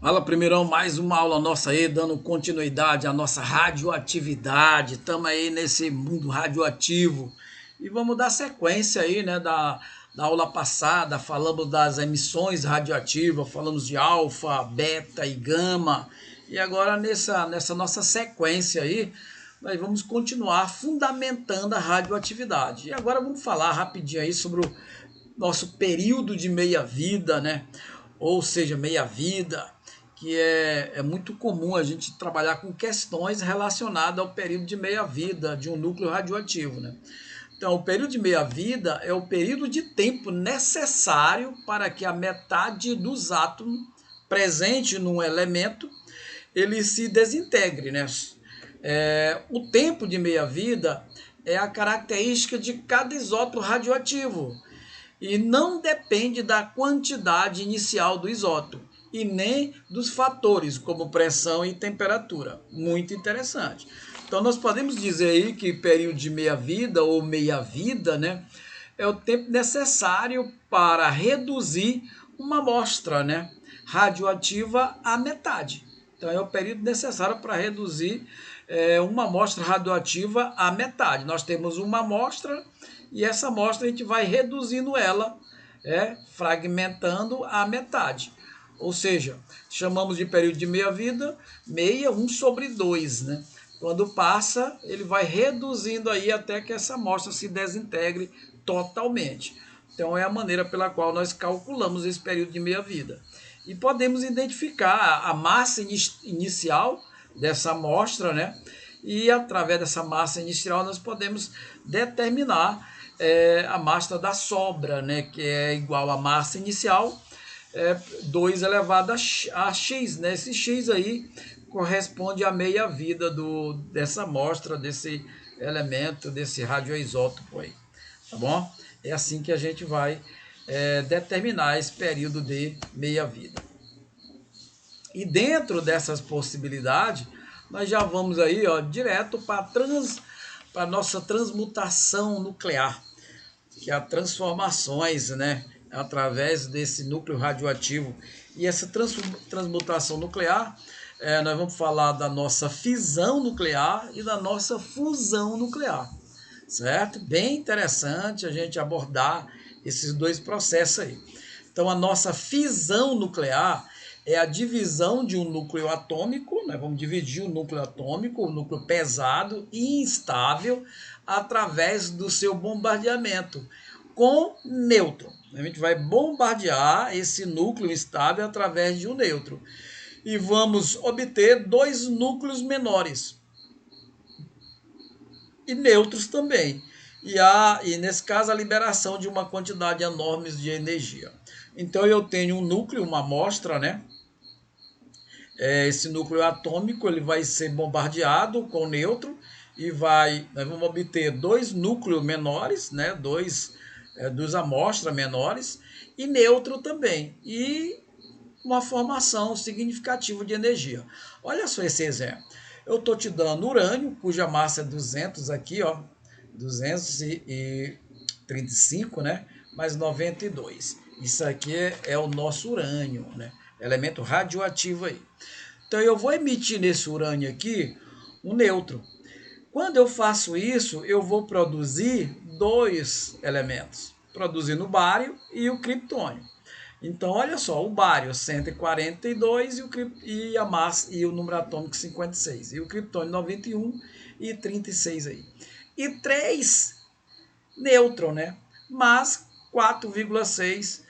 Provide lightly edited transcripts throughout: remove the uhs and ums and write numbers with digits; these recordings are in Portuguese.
Fala, primeirão, mais uma aula nossa aí, dando continuidade à nossa radioatividade. Estamos aí nesse mundo radioativo e vamos dar sequência aí, né, da aula passada. Falamos das emissões radioativas, falamos de alfa, beta e gama. E agora nessa nossa sequência aí, nós vamos continuar fundamentando a radioatividade. E agora vamos falar rapidinho aí sobre o nosso período de meia-vida, né? Ou seja, meia-vida, que é muito comum a gente trabalhar com questões relacionadas ao período de meia-vida de um núcleo radioativo, né? Então, o período de meia-vida é o período de tempo necessário para que a metade dos átomos presente num elemento ele se desintegre, né? O tempo de meia-vida é a característica de cada isótopo radioativo e não depende da quantidade inicial do isótopo e nem dos fatores como pressão e temperatura. Muito interessante. Então nós podemos dizer aí que período de meia-vida ou meia-vida, né, é o tempo necessário para reduzir uma amostra, né, radioativa à metade. Então é o período necessário para reduzir uma amostra radioativa à metade. Nós temos uma amostra e essa amostra a gente vai reduzindo ela, fragmentando a metade. Ou seja, chamamos de período de meia-vida, meia, 1/2, né? Quando passa, ele vai reduzindo aí até que essa amostra se desintegre totalmente. Então é a maneira pela qual nós calculamos esse período de meia-vida. E podemos identificar a massa inicial dessa amostra, né? E através dessa massa inicial nós podemos determinar a massa da sobra, né? Que é igual à massa inicial, 2 elevado a x, né? Esse x aí corresponde à meia-vida dessa amostra, desse elemento, desse radioisótopo aí, tá bom? É assim que a gente vai determinar esse período de meia-vida. E dentro dessas possibilidades, nós já vamos aí, ó, direto para a nossa transmutação nuclear, que é a transformações, né, através desse núcleo radioativo. E essa transmutação nuclear, nós vamos falar da nossa fissão nuclear e da nossa fusão nuclear, certo? Bem interessante a gente abordar esses dois processos aí. Então, a nossa fissão nuclear é a divisão de um núcleo atômico, né? Vamos dividir o núcleo atômico, o núcleo pesado e instável, através do seu bombardeamento com nêutron. A gente vai bombardear esse núcleo instável através de um nêutron. E vamos obter dois núcleos menores. E nêutrons também. E nesse caso, a liberação de uma quantidade enorme de energia. Então, eu tenho um núcleo, uma amostra, né? Esse núcleo atômico ele vai ser bombardeado com nêutron e nós vamos obter dois núcleos menores, né? Duas amostras menores e nêutron também. E uma formação significativa de energia. Olha só esse exemplo. Eu estou te dando urânio, cuja massa é 200 aqui, ó, 235, né? Mais 92. Isso aqui é o nosso urânio, né? Elemento radioativo aí. Então eu vou emitir nesse urânio aqui um nêutron. Quando eu faço isso, eu vou produzir dois elementos, produzindo o bário e o criptônio. Então, olha só, o bário 142 e a massa e o número atômico 56. E o criptônio 91 e 36 aí. E 3 nêutron, né? Mas 4,6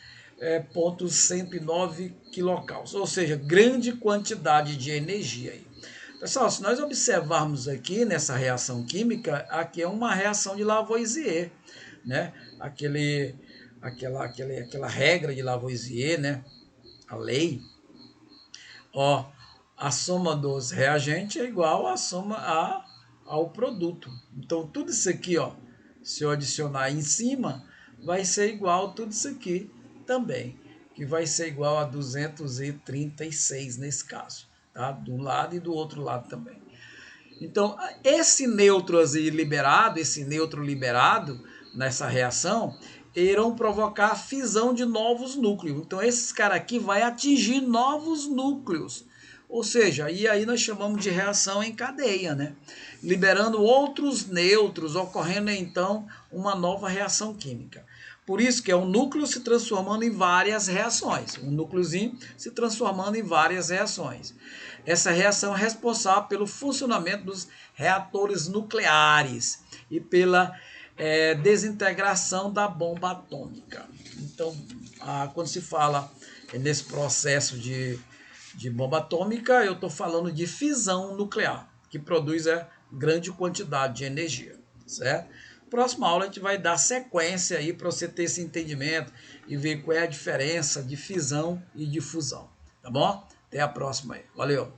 ponto 109 quilocauls, ou seja, grande quantidade de energia aí. Pessoal, se nós observarmos aqui nessa reação química, aqui é uma reação de Lavoisier, né? Aquela regra de Lavoisier, né? A lei. Ó, a soma dos reagentes é igual à soma ao produto. Então, tudo isso aqui, ó, se eu adicionar em cima, vai ser igual a tudo isso aqui também, que vai ser igual a 236 nesse caso, tá? De um lado e do outro lado também. Então, esse nêutron liberado nessa reação, irão provocar a fissão de novos núcleos. Então esses caras aqui vai atingir novos núcleos. Ou seja, e aí nós chamamos de reação em cadeia, né? Liberando outros nêutrons, ocorrendo então uma nova reação química. Por isso que é um núcleo se transformando em várias reações. Um núcleozinho se transformando em várias reações. Essa reação é responsável pelo funcionamento dos reatores nucleares e pela desintegração da bomba atômica. Então, quando se fala nesse processo de bomba atômica, eu estou falando de fissão nuclear, que produz grande quantidade de energia, certo? Próxima aula a gente vai dar sequência aí para você ter esse entendimento e ver qual é a diferença de fissão e de fusão, tá bom? Até a próxima aí. Valeu!